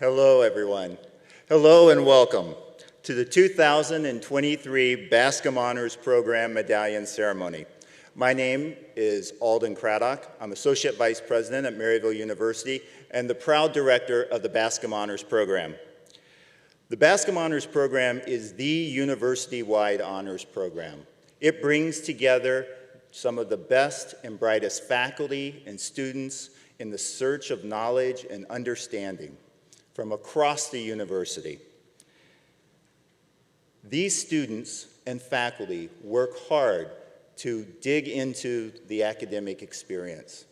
Hello, everyone. Hello and welcome to the 2023 Bascom Honors Program Medallion Ceremony. My name is Alden Craddock. I'm Associate Vice President at Maryville University and the proud director of the Bascom Honors Program. The Bascom Honors Program is the university-wide honors program. It brings together some of the best and brightest faculty and students in the search of knowledge and understanding from across the university. These students and faculty work hard to dig into the academic experience,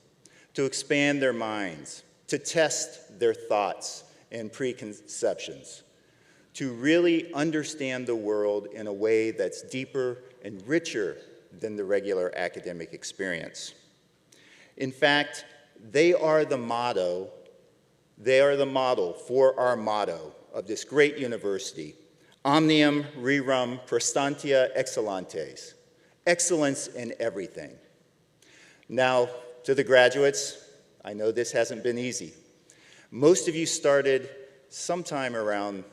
to expand their minds, to test their thoughts and preconceptions, to really understand the world in a way that's deeper and richer than the regular academic experience. In fact, they are the model for our motto of this great university, Omnium Rerum Prestantia Excellentes, excellence in everything. Now, to the graduates, I know this hasn't been easy. Most of you started sometime around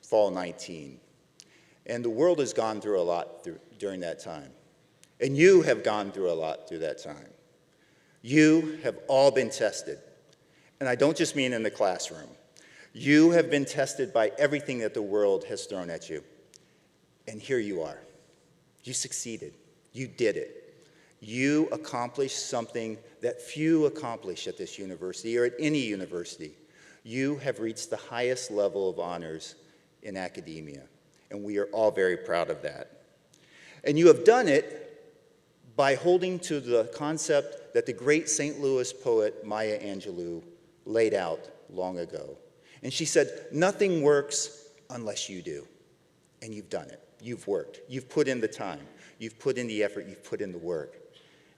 fall 19, and the world has gone through a lot during that time. And you have gone through a lot through that time. You have all been tested. And I don't just mean in the classroom. You have been tested by everything that the world has thrown at you. And here you are. You succeeded. You did it. You accomplished something that few accomplish at this university or at any university. You have reached the highest level of honors in academia. And we are all very proud of that. And you have done it by holding to the concept that the great St. Louis poet Maya Angelou laid out long ago. And she said, nothing works unless you do. And you've done it. You've worked. You've put in the time. You've put in the effort. You've put in the work.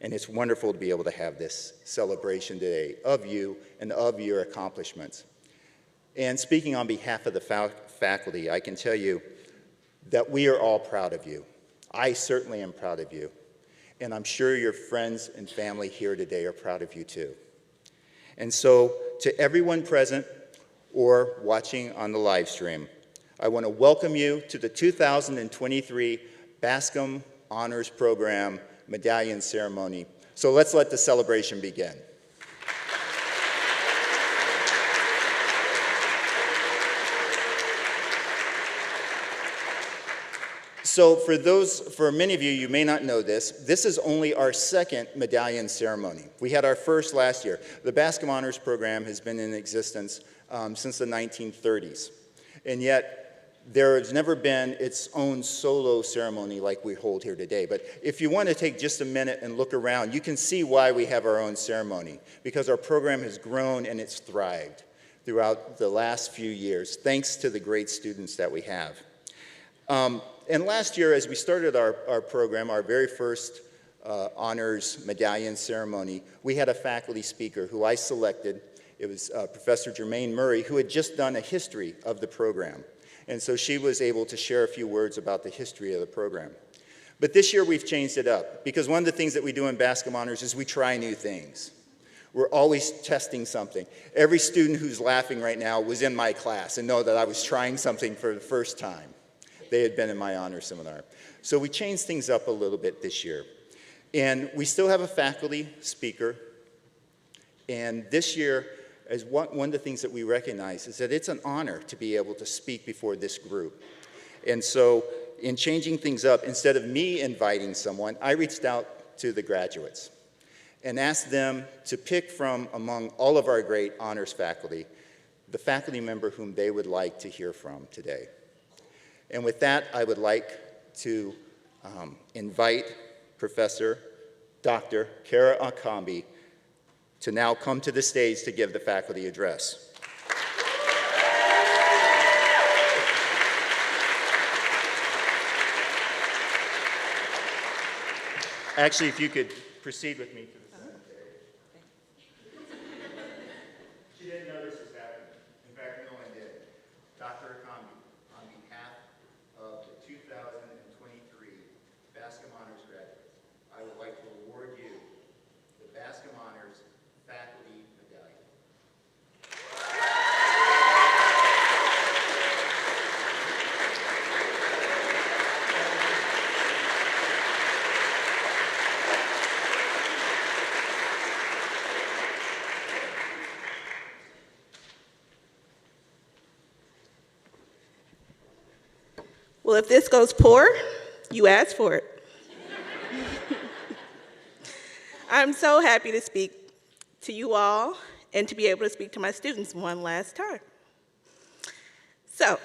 And it's wonderful to be able to have this celebration today of you and of your accomplishments. And speaking on behalf of the faculty, I can tell you that we are all proud of you. I certainly am proud of you. And I'm sure your friends and family here today are proud of you too. And so, to everyone present or watching on the live stream, I want to welcome you to the 2023 Bascom Honors Program Medallion Ceremony. So let's let the celebration begin. So for many of you, you may not know this is only our second medallion ceremony. We had our first last year. The Bascom Honors Program has been in existence since the 1930s. And yet, there has never been its own solo ceremony like we hold here today. But if you want to take just a minute and look around, you can see why we have our own ceremony. Because our program has grown and it's thrived throughout the last few years, thanks to the great students that we have. And last year, as we started our program, our very first honors medallion ceremony, we had a faculty speaker who I selected. It was Professor Jermaine Murray, who had just done a history of the program. And so she was able to share a few words about the history of the program. But this year, we've changed it up, because one of the things that we do in Bascom Honors is we try new things. We're always testing something. Every student who's laughing right now was in my class and know that I was trying something for the first time. They had been in my honors seminar. So we changed things up a little bit this year. And we still have a faculty speaker. And this year, as one of the things that we recognize is that it's an honor to be able to speak before this group. And so in changing things up, instead of me inviting someone, I reached out to the graduates and asked them to pick from among all of our great honors faculty, the faculty member whom they would like to hear from today. And with that, I would like to invite Professor Dr. Kara Akambi to now come to the stage to give the faculty address. Actually, if you could proceed with me to the cemetery. She didn't know this was happening. In fact, no one did. Dr. Akambi, on behalf of the 2023 Bascom Honors graduates, I would like to award you the Bascom Honors Faculty Medallion. Well, if this goes poor, you asked for it. I'm so happy to speak to you all and to be able to speak to my students one last time. So,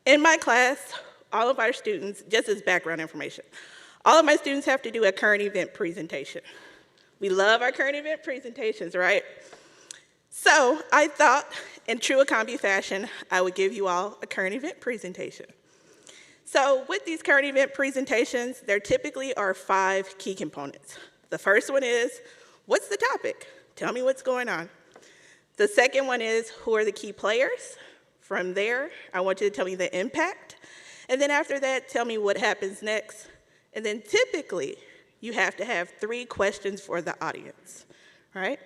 in my class, all of our students, just as background information, all of my students have to do a current event presentation. We love our current event presentations, right? So I thought, in true Akambi fashion, I would give you all a current event presentation. So with these current event presentations, there typically are 5 key components. The first one is, what's the topic? Tell me what's going on. The second one is, who are the key players? From there, I want you to tell me the impact. And then after that, tell me what happens next. And then typically, you have to have 3 questions for the audience, right?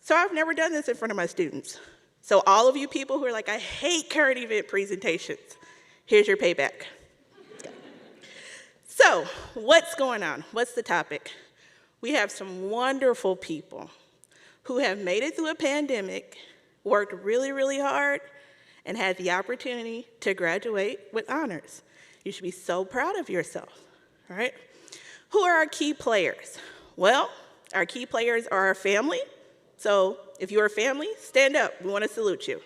So I've never done this in front of my students. So all of you people who are like, I hate current event presentations, here's your payback. So what's going on? What's the topic? We have some wonderful people who have made it through a pandemic, worked really, really hard, and had the opportunity to graduate with honors. You should be so proud of yourself, all right? Who are our key players? Well, our key players are our family. So if you're a family, stand up. We want to salute you.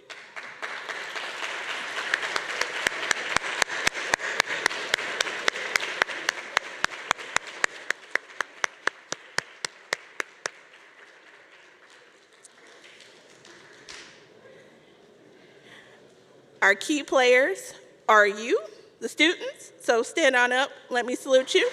Our key players are you, the students. So stand on up, let me salute you.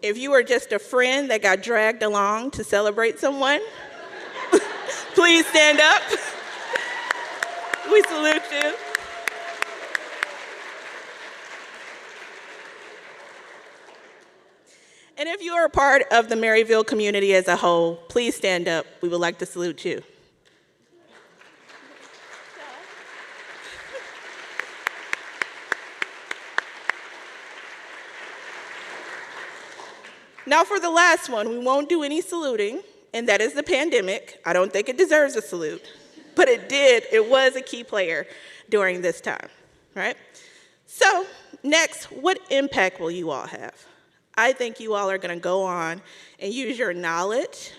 If you are just a friend that got dragged along to celebrate someone, please stand up. We salute you. And if you are a part of the Maryville community as a whole, please stand up. We would like to salute you. Now for the last one, we won't do any saluting, and that is the pandemic. I don't think it deserves a salute, but it was a key player during this time, right? So next, what impact will you all have? I think you all are gonna go on and use your knowledge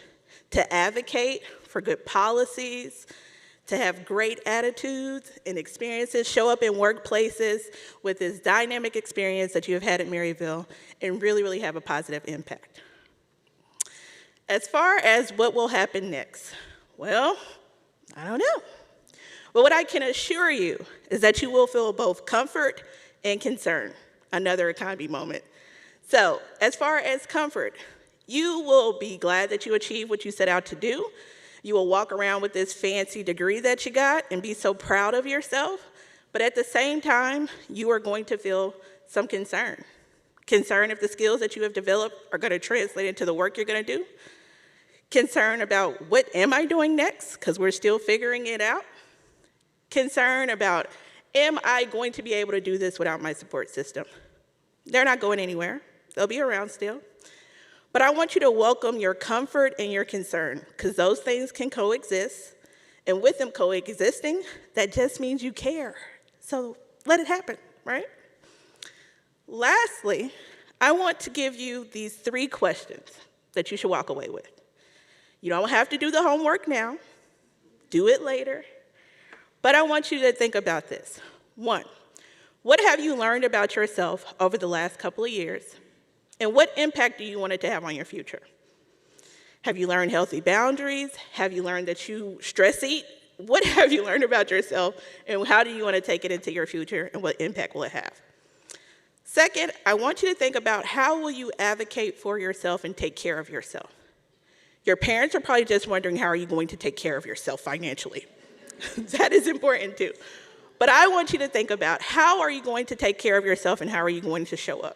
to advocate for good policies, to have great attitudes and experiences, show up in workplaces with this dynamic experience that you have had at Maryville, and really, really have a positive impact. As far as what will happen next, well, I don't know. But what I can assure you is that you will feel both comfort and concern. Another Akambi moment. So, as far as comfort, you will be glad that you achieved what you set out to do. You will walk around with this fancy degree that you got and be so proud of yourself. But at the same time, you are going to feel some concern. Concern if the skills that you have developed are going to translate into the work you're going to do. Concern about what am I doing next, because we're still figuring it out. Concern about, am I going to be able to do this without my support system? They're not going anywhere. They'll be around still. But I want you to welcome your comfort and your concern, because those things can coexist. And with them coexisting, that just means you care. So let it happen, right? Lastly, I want to give you these 3 questions that you should walk away with. You don't have to do the homework now. Do it later. But I want you to think about this. 1, what have you learned about yourself over the last couple of years? And what impact do you want it to have on your future? Have you learned healthy boundaries? Have you learned that you stress eat? What have you learned about yourself, and how do you want to take it into your future, and what impact will it have? Second, I want you to think about how will you advocate for yourself and take care of yourself. Your parents are probably just wondering, how are you going to take care of yourself financially? That is important too. But I want you to think about, how are you going to take care of yourself, and how are you going to show up?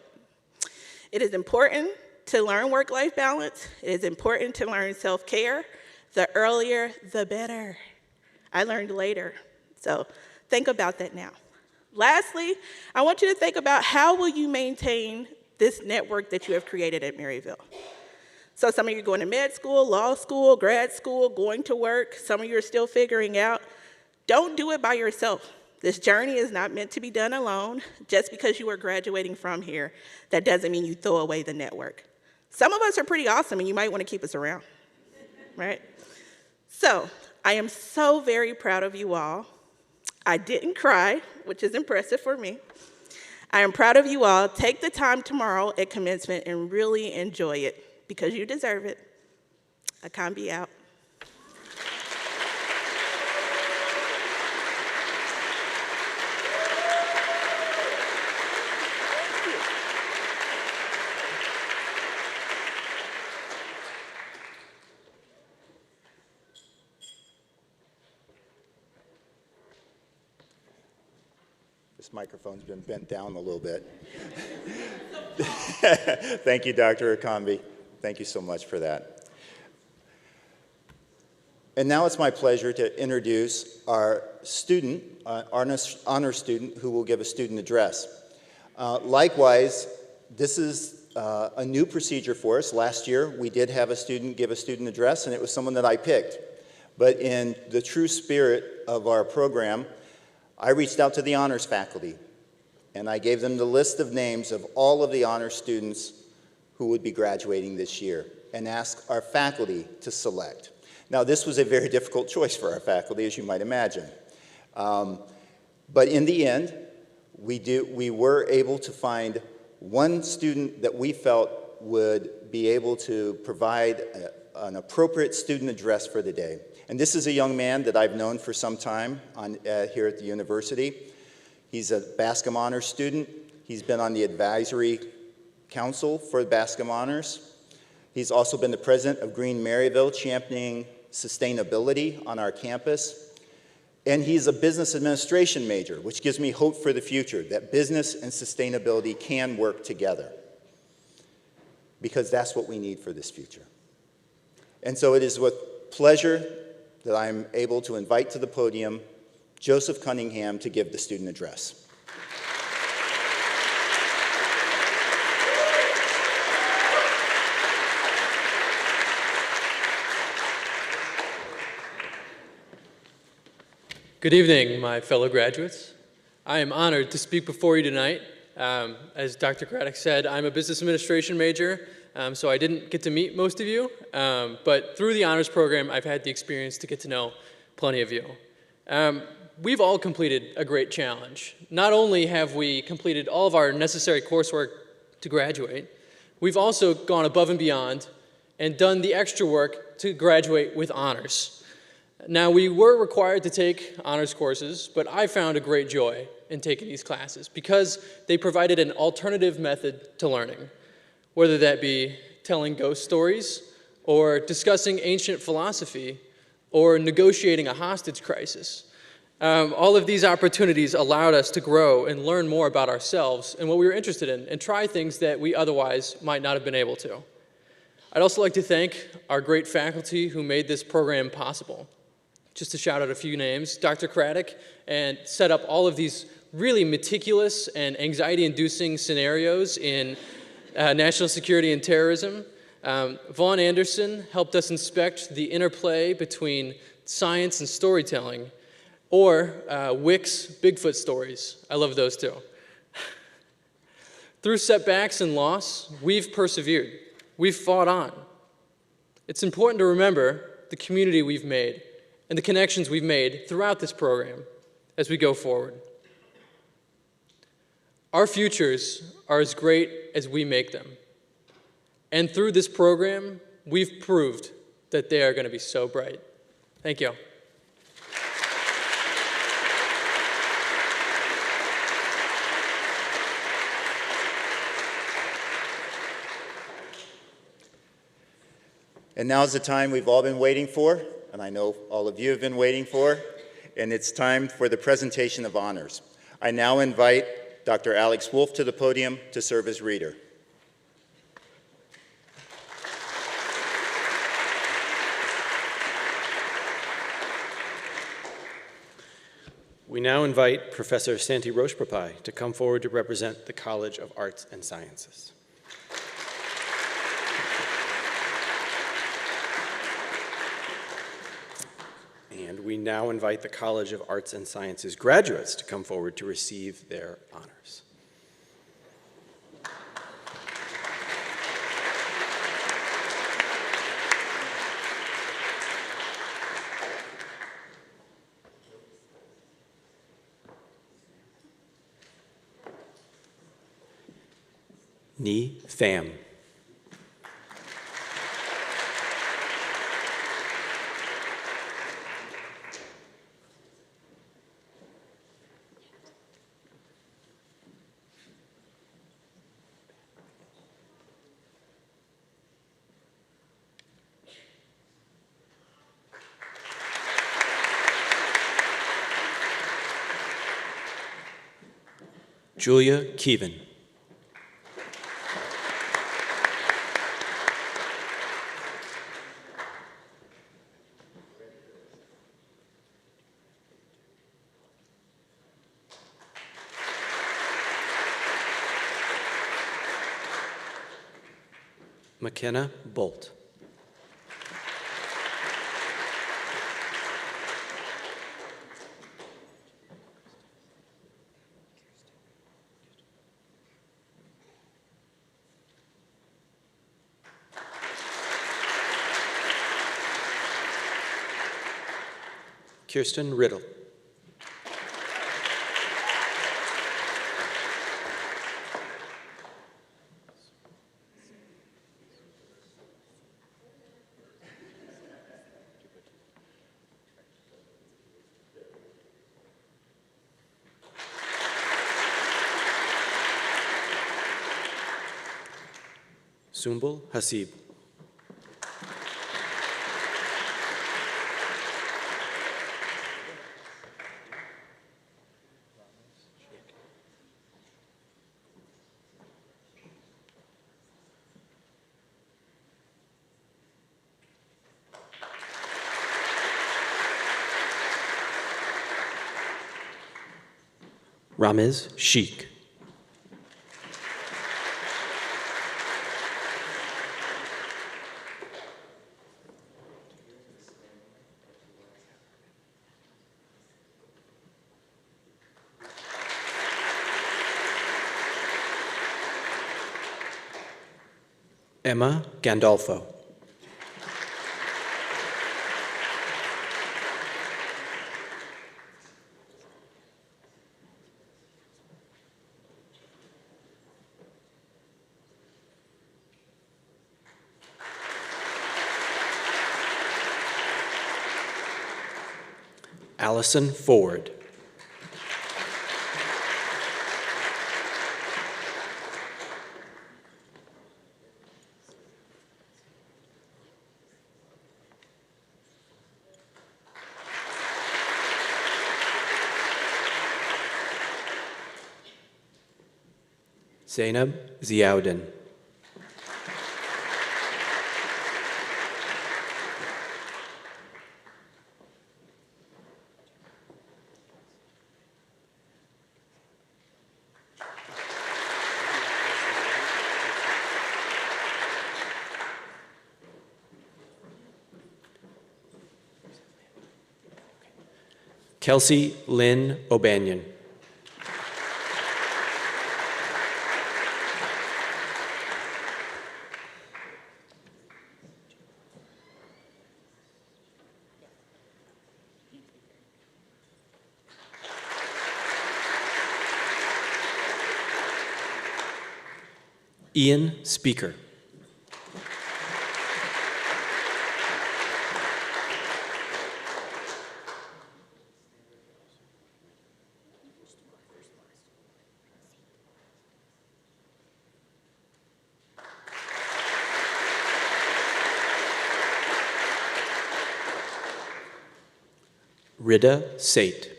It is important to learn work-life balance. It is important to learn self-care. The earlier, the better. I learned later, so think about that now. Lastly, I want you to think about, how will you maintain this network that you have created at Maryville. So some of you are going to med school, law school, grad school, going to work. Some of you are still figuring out. Don't do it by yourself. This journey is not meant to be done alone. Just because you are graduating from here, that doesn't mean you throw away the network. Some of us are pretty awesome, and you might want to keep us around, right? So I am so very proud of you all. I didn't cry, which is impressive for me. I am proud of you all. Take the time tomorrow at commencement and really enjoy it, because you deserve it. Akambi out. This microphone's been bent down a little bit. Thank you, Dr. Akambi. Thank you so much for that. And now it's my pleasure to introduce our student, honor student, who will give a student address. Likewise, this is a new procedure for us. Last year, we did have a student give a student address, and it was someone that I picked. But in the true spirit of our program, I reached out to the honors faculty, and I gave them the list of names of all of the honors students who would be graduating this year, and asked our faculty to select. Now, this was a very difficult choice for our faculty, as you might imagine. But in the end, we were able to find one student that we felt would be able to provide an appropriate student address for the day. And this is a young man that I've known for some time here at the university. He's a Bascom Honors student. He's been on the advisory council for Bascom Honors. He's also been the president of Green Maryville, championing sustainability on our campus. And he's a business administration major, which gives me hope for the future, that business and sustainability can work together, because that's what we need for this future. And so it is with pleasure that I'm able to invite to the podium Joseph Cunningham to give the student address. Good evening, my fellow graduates. I am honored to speak before you tonight. As Dr. Craddock said, I'm a business administration major, so I didn't get to meet most of you, but through the honors program, I've had the experience to get to know plenty of you. We've all completed a great challenge. Not only have we completed all of our necessary coursework to graduate, we've also gone above and beyond and done the extra work to graduate with honors. Now, we were required to take honors courses, but I found a great joy in taking these classes because they provided an alternative method to learning, whether that be telling ghost stories, or discussing ancient philosophy, or negotiating a hostage crisis. All of these opportunities allowed us to grow and learn more about ourselves and what we were interested in, and try things that we otherwise might not have been able to. I'd also like to thank our great faculty who made this program possible. Just to shout out a few names: Dr. Craddock, and set up all of these really meticulous and anxiety-inducing scenarios in national security and terrorism. Vaughn Anderson helped us inspect the interplay between science and storytelling, or Wick's Bigfoot stories. I love those too. Through setbacks and loss, we've persevered. We've fought on. It's important to remember the community we've made and the connections we've made throughout this program as we go forward. Our futures are as great as we make them. And through this program, we've proved that they are going to be so bright. Thank you. And now is the time we've all been waiting for, and I know all of you have been waiting for, and it's time for the presentation of honors. I now invite Dr. Alex Wolf to the podium to serve as reader. We now invite Professor Santi Rochepapai to come forward to represent the College of Arts and Sciences. And we now invite the College of Arts and Sciences graduates to come forward to receive their honors. Ni Pham. Julia Keevan. McKenna Bolt. Kirsten Riddle. Sumbul Hasib. Ramiz Sheikh. Emma Gandolfo. Allison Ford. Zainab Ziauddin. Kelsey Lynn O'Banion. Ian Speaker. Rida Sate.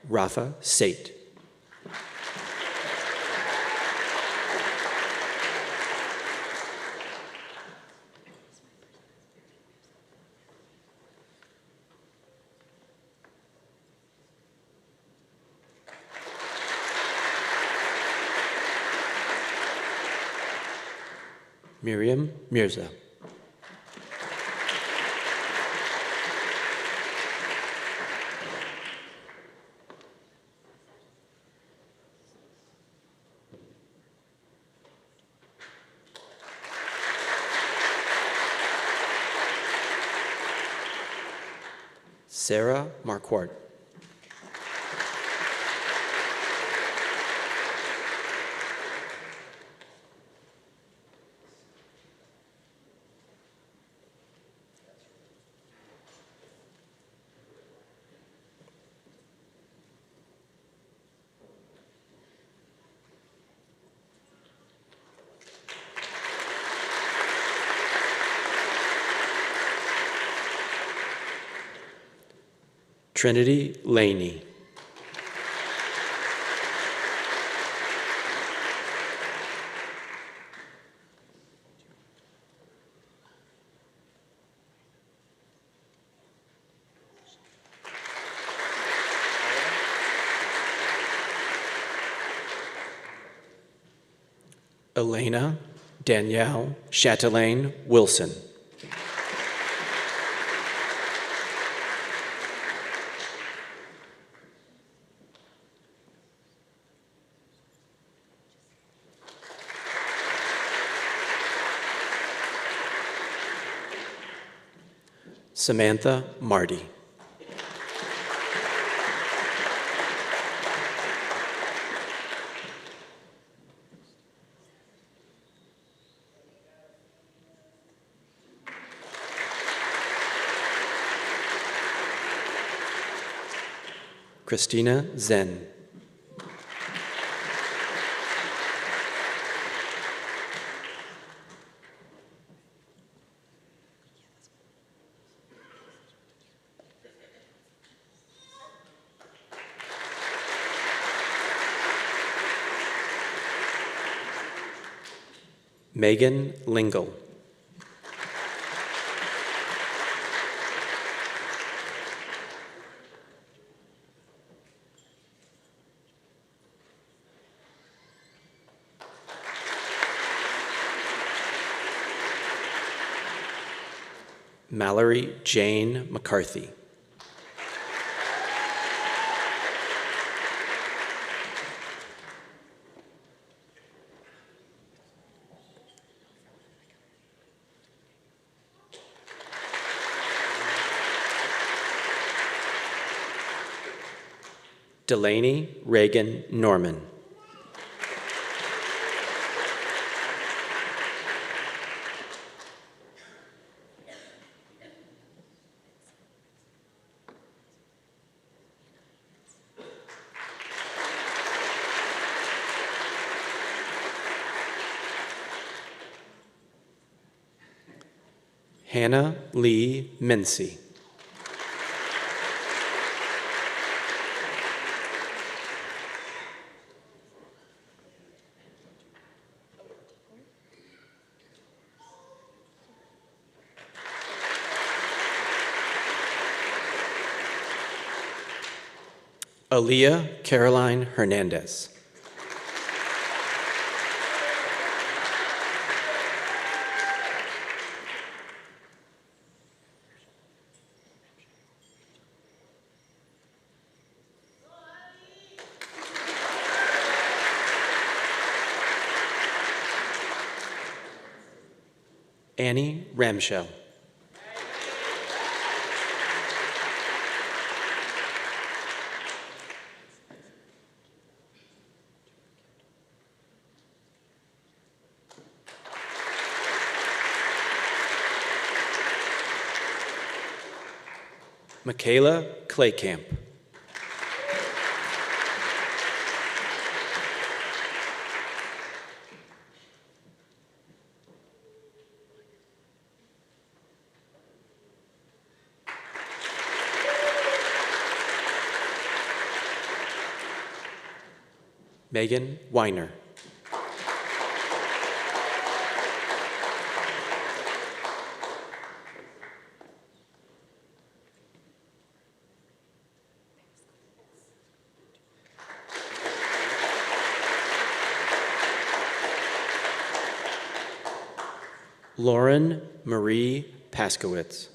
Rafa Sate. Miriam Mirza. Sarah Marquardt. Trinity Laney. Elena Danielle Chatelaine Wilson. Samantha Marty. Christina Zen. Megan Lingle. Mallory Jane McCarthy. Delaney Reagan Norman. Hannah Lee Mincy. Aaliyah Caroline Hernandez. Annie Ramshell. Michaela Claycamp. Megan Weiner. Lauren Marie Paskowitz.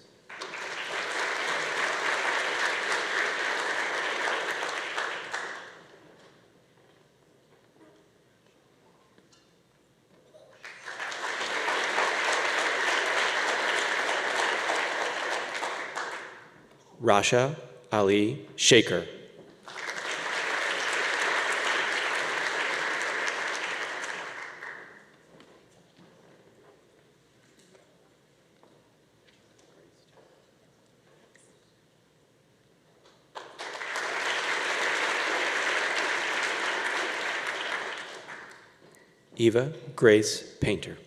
Rasha Ali Shaker. Eva Grace Painter.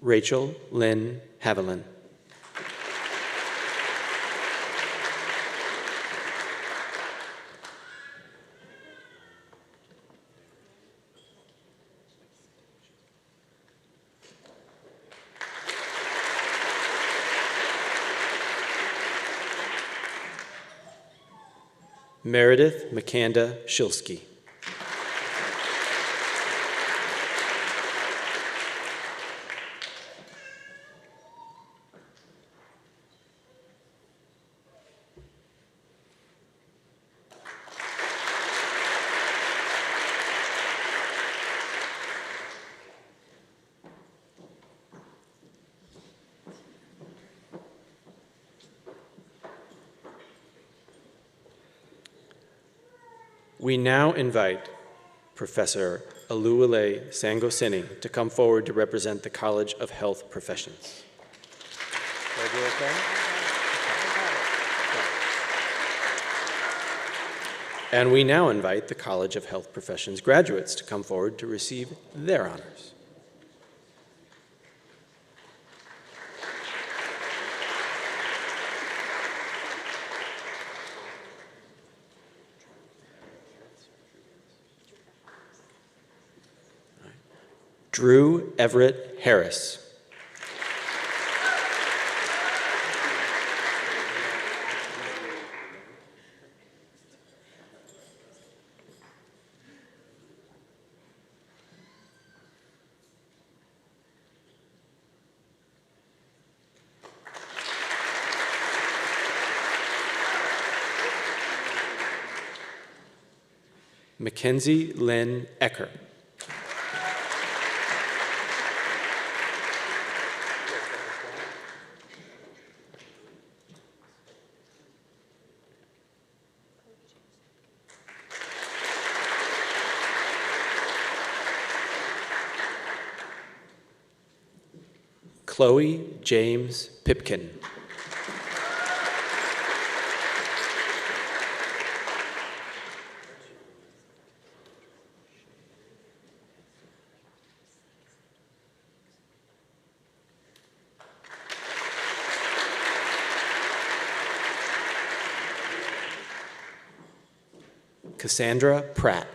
Rachel Lynn Haviland. Meredith McCanda Shilsky. We now invite Professor Oluwole Sangosini to come forward to represent the College of Health Professions. And we now invite the College of Health Professions graduates to come forward to receive their honors. Drew Everett Harris. Mackenzie Lynn Ecker. Chloe James Pipkin. Cassandra Pratt.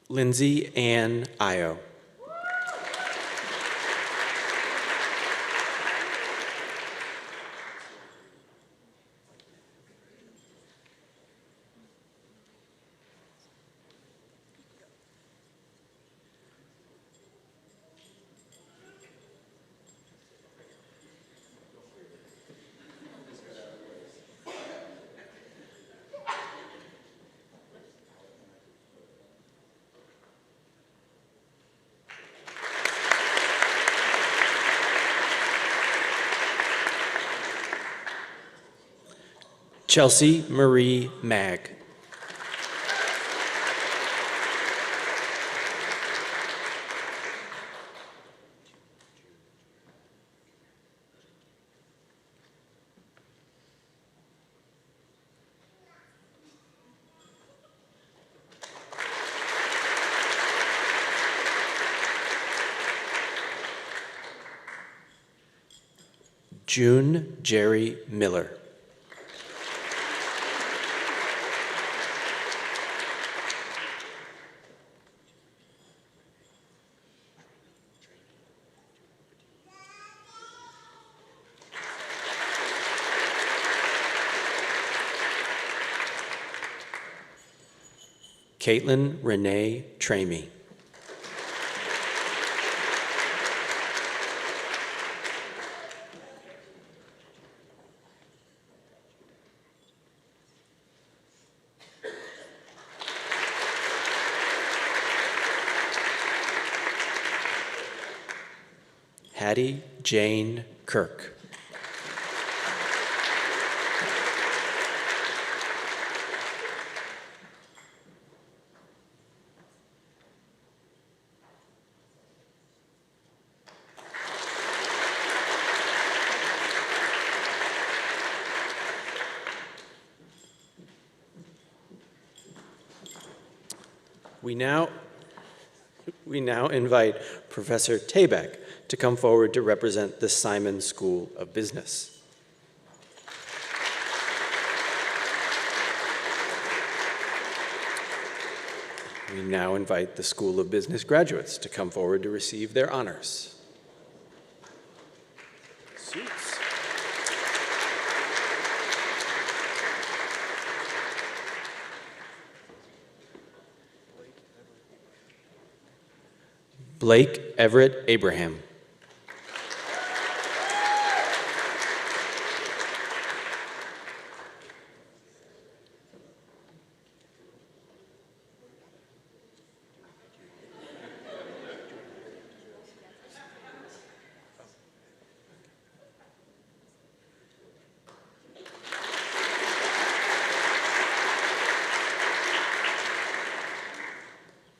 Lindsay Ann Io. Chelsea Marie Mag. June Jerry Miller. Caitlin Renee Tramey. Hattie Jane Kirk. We now invite Professor Tabak to come forward to represent the Simon School of Business. We now invite the School of Business graduates to come forward to receive their honors. Suits. Blake Everett Abraham.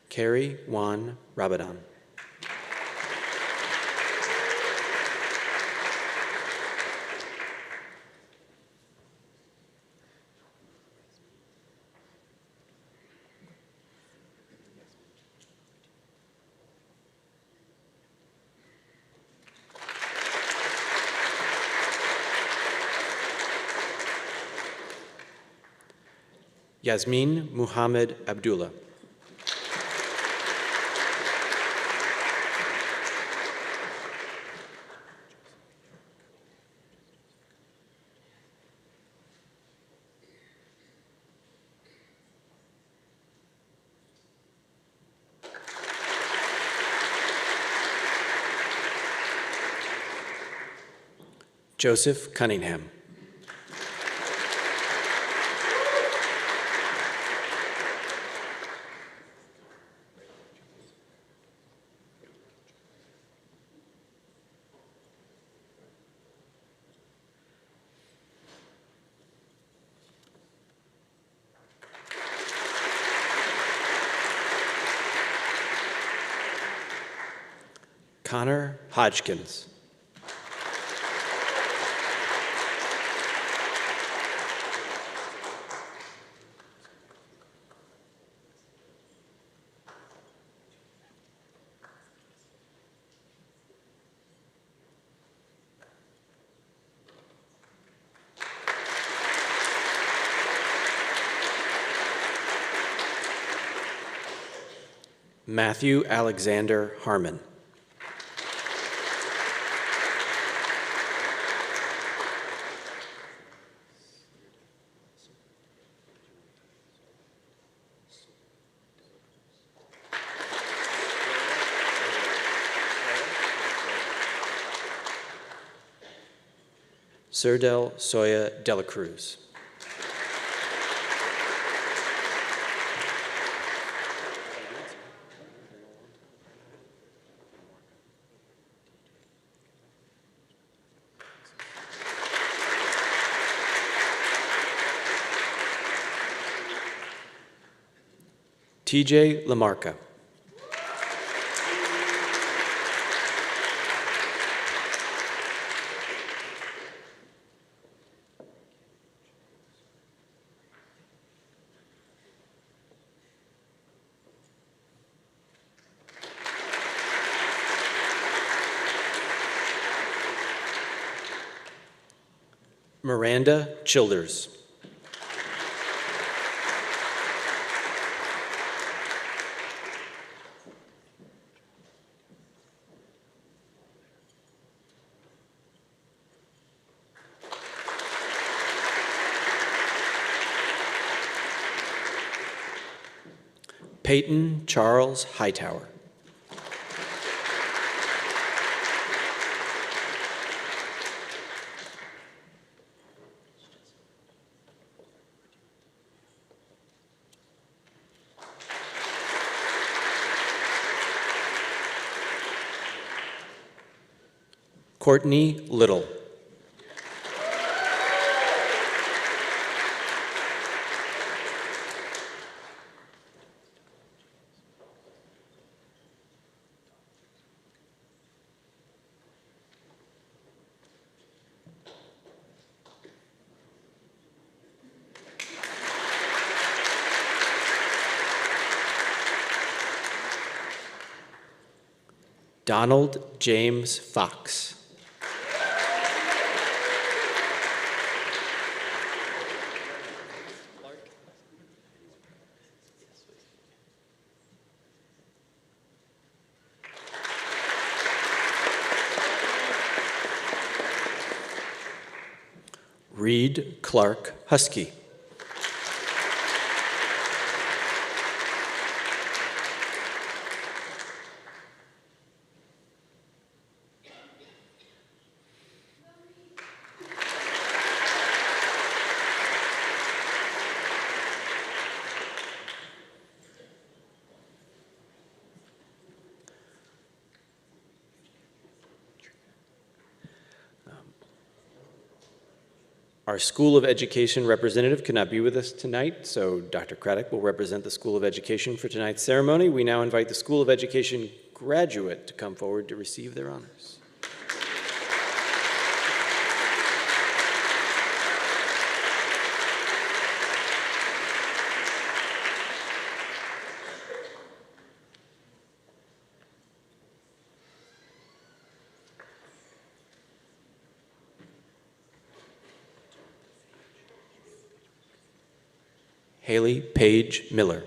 Carrie Juan Rabadon. Yasmin Muhammad Abdullah. Joseph Cunningham. Connor Hodgkins. Matthew Alexander Harmon. Serdel Soya Dela Cruz. TJ Lamarca. Miranda Childers. Peyton Charles Hightower. Courtney Little. Donald James Fox. Reed Clark Husky. Our School of Education representative could not be with us tonight, so Dr. Craddock will represent the School of Education for tonight's ceremony. We now invite the School of Education graduate to come forward to receive their honors. Haley Page Miller.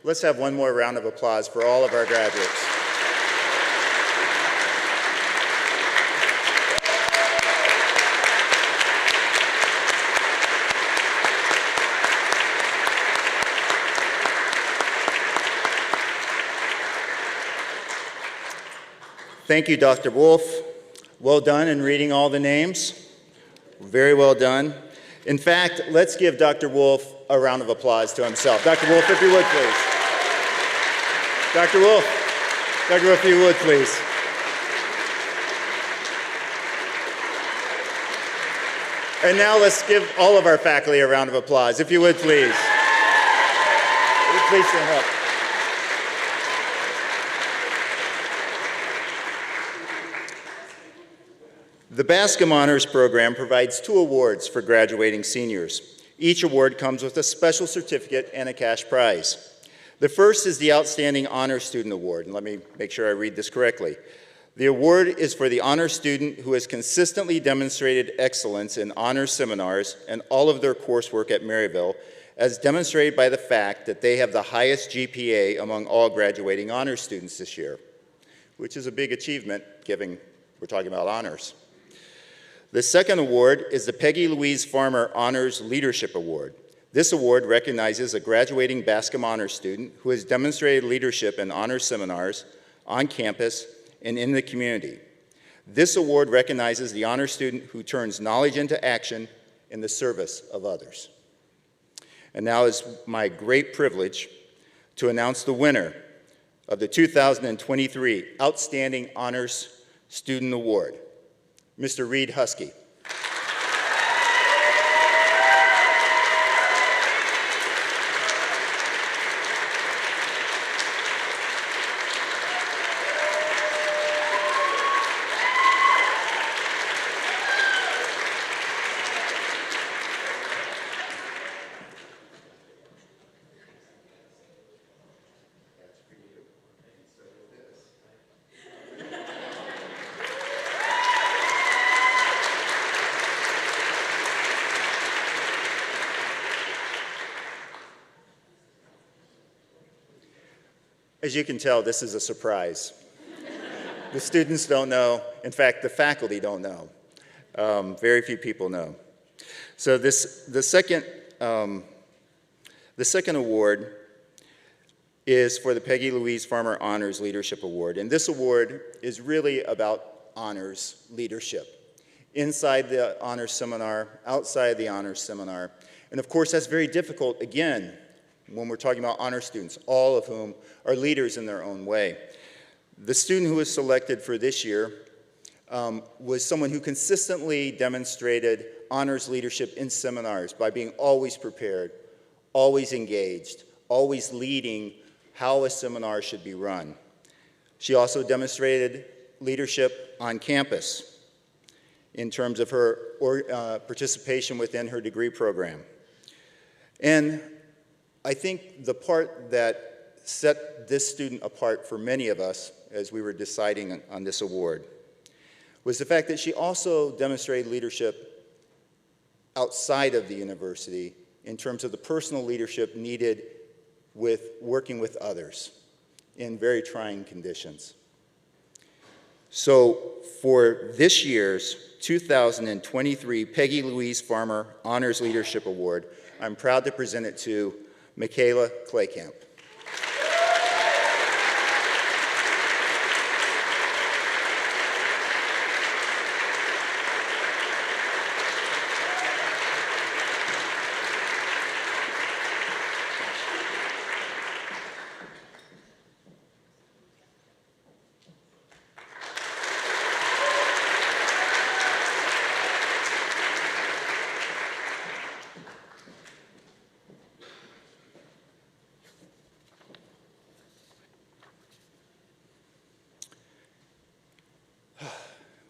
Let's have one more round of applause for all of our graduates. Thank you, Dr. Wolf. Well done in reading all the names. Very well done. In fact, let's give Dr. Wolf a round of applause to himself. Dr. Wolf, if you would, please. Dr. Wolf, if you would, please. And now let's give all of our faculty a round of applause, if you would, please. Please stand up. The Bascom Honors Program provides 2 awards for graduating seniors. Each award comes with a special certificate and a cash prize. The first is the Outstanding Honor Student Award, and let me make sure I read this correctly. The award is for the honor student who has consistently demonstrated excellence in honors seminars and all of their coursework at Maryville, as demonstrated by the fact that they have the highest GPA among all graduating honors students this year, which is a big achievement given we're talking about honors. The second award is the Peggy Louise Farmer Honors Leadership Award. This award recognizes a graduating Bascom Honors student who has demonstrated leadership in honors seminars, on campus, and in the community. This award recognizes the honors student who turns knowledge into action in the service of others. And now it's my great privilege to announce the winner of the 2023 Outstanding Honors Student Award, Mr. Reed Husky. As you can tell, this is a surprise. The students don't know. In fact, the faculty don't know. Very few people know. So the second award is for the Peggy Louise Farmer Honors Leadership Award. And this award is really about honors leadership. Inside the honors seminar, outside the honors seminar. And of course, that's very difficult, again, when we're talking about honor students, all of whom are leaders in their own way. The student who was selected for this year was someone who consistently demonstrated honors leadership in seminars by being always prepared, always engaged, always leading how a seminar should be run. She also demonstrated leadership on campus in terms of her participation within her degree program. And I think the part that set this student apart for many of us as we were deciding on this award was the fact that she also demonstrated leadership outside of the university in terms of the personal leadership needed with working with others in very trying conditions. So for this year's 2023 Peggy Louise Farmer Honors Leadership Award, I'm proud to present it to Michaela Claycamp.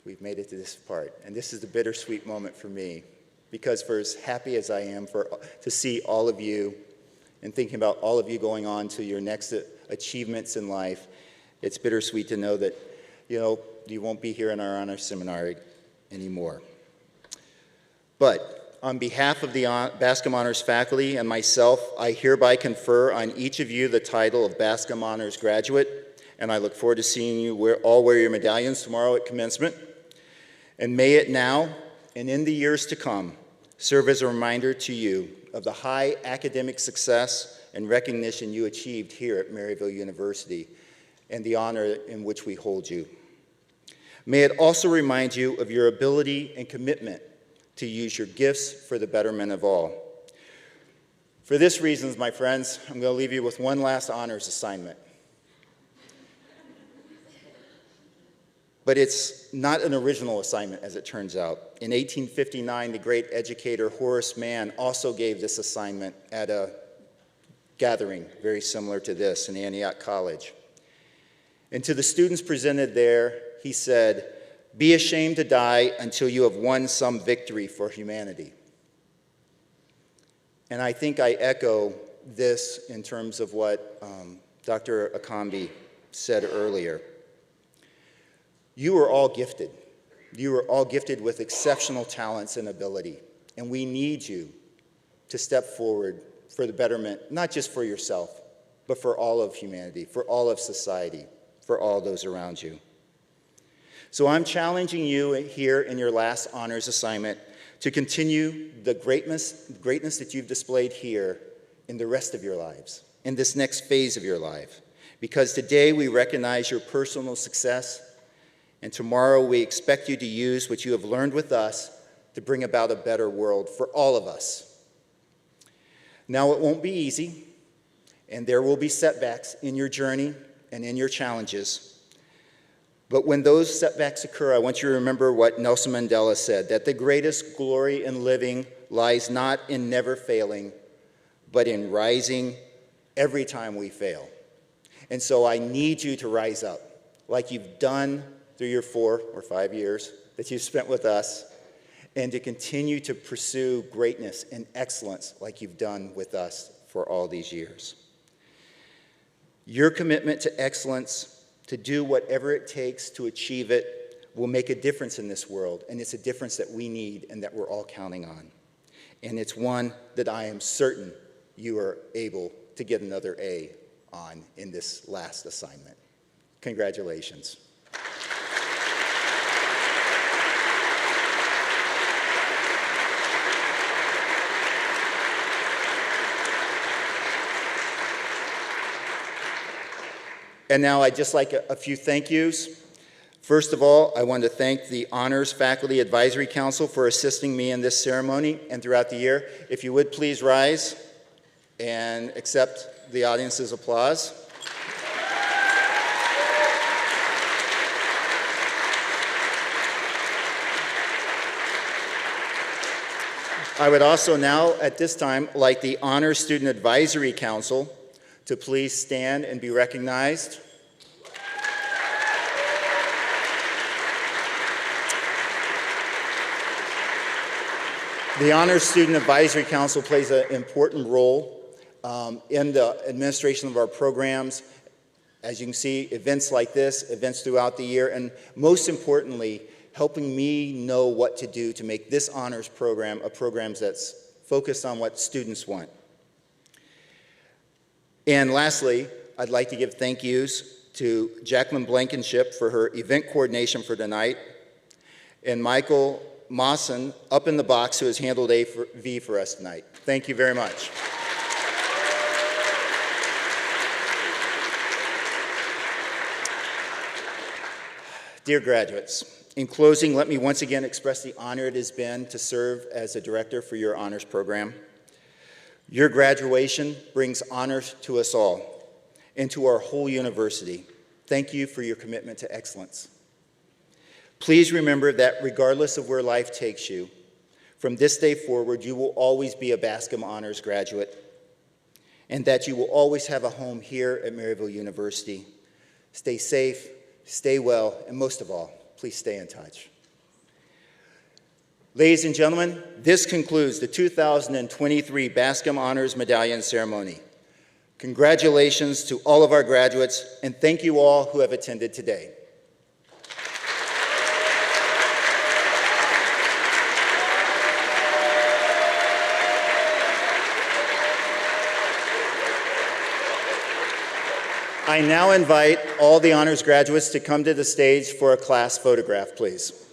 We've made it to this part, and this is the bittersweet moment for me, because for as happy as I am to see all of you and thinking about all of you going on to your next achievements in life, it's bittersweet to know that, you won't be here in our honor seminar anymore. But on behalf of the Bascom Honors faculty and myself, I hereby confer on each of you the title of Bascom Honors Graduate, and I look forward to seeing you all wear your medallions tomorrow at commencement. And may it now, and in the years to come, serve as a reminder to you of the high academic success and recognition you achieved here at Maryville University and the honor in which we hold you. May it also remind you of your ability and commitment to use your gifts for the betterment of all. For this reason, my friends, I'm going to leave you with one last honors assignment. But it's not an original assignment, as it turns out. In 1859, the great educator Horace Mann also gave this assignment at a gathering very similar to this in Antioch College. And to the students presented there, he said, "Be ashamed to die until you have won some victory for humanity." And I think I echo this in terms of what Dr. Akambi said earlier. You are all gifted. You are all gifted with exceptional talents and ability, and we need you to step forward for the betterment, not just for yourself, but for all of humanity, for all of society, for all those around you. So I'm challenging you here in your last honors assignment to continue the greatness that you've displayed here in the rest of your lives, in this next phase of your life. Because today we recognize your personal success, and tomorrow we expect you to use what you have learned with us to bring about a better world for all of us. Now, it won't be easy, and there will be setbacks in your journey, and in your challenges. But when those setbacks occur, I want you to remember what Nelson Mandela said, that the greatest glory in living lies not in never failing, but in rising every time we fail. And so I need you to rise up, like you've done through your 4 or 5 years that you've spent with us, and to continue to pursue greatness and excellence like you've done with us for all these years. Your commitment to excellence, to do whatever it takes to achieve it, will make a difference in this world, and it's a difference that we need and that we're all counting on. And it's one that I am certain you are able to get another A on in this last assignment. Congratulations. And now I'd just like a few thank yous. First of all, I want to thank the Honors Faculty Advisory Council for assisting me in this ceremony and throughout the year. If you would please rise and accept the audience's applause. I would also now, at this time, like the Honors Student Advisory Council to please stand and be recognized. The Honors Student Advisory Council plays an important role in the administration of our programs. As you can see, events like this, events throughout the year, and most importantly, helping me know what to do to make this honors program a program that's focused on what students want. And lastly, I'd like to give thank yous to Jacqueline Blankenship for her event coordination for tonight, and Michael Mawson up in the box who has handled AV for us tonight. Thank you very much. Dear graduates, in closing, let me once again express the honor it has been to serve as a director for your honors program. Your graduation brings honor to us all and to our whole university. Thank you for your commitment to excellence. Please remember that regardless of where life takes you, from this day forward, you will always be a Bascom Honors graduate, and that you will always have a home here at Maryville University. Stay safe, stay well, and most of all, please stay in touch. Ladies and gentlemen, this concludes the 2023 Bascom Honors Medallion Ceremony. Congratulations to all of our graduates, and thank you all who have attended today. I now invite all the honors graduates to come to the stage for a class photograph, please.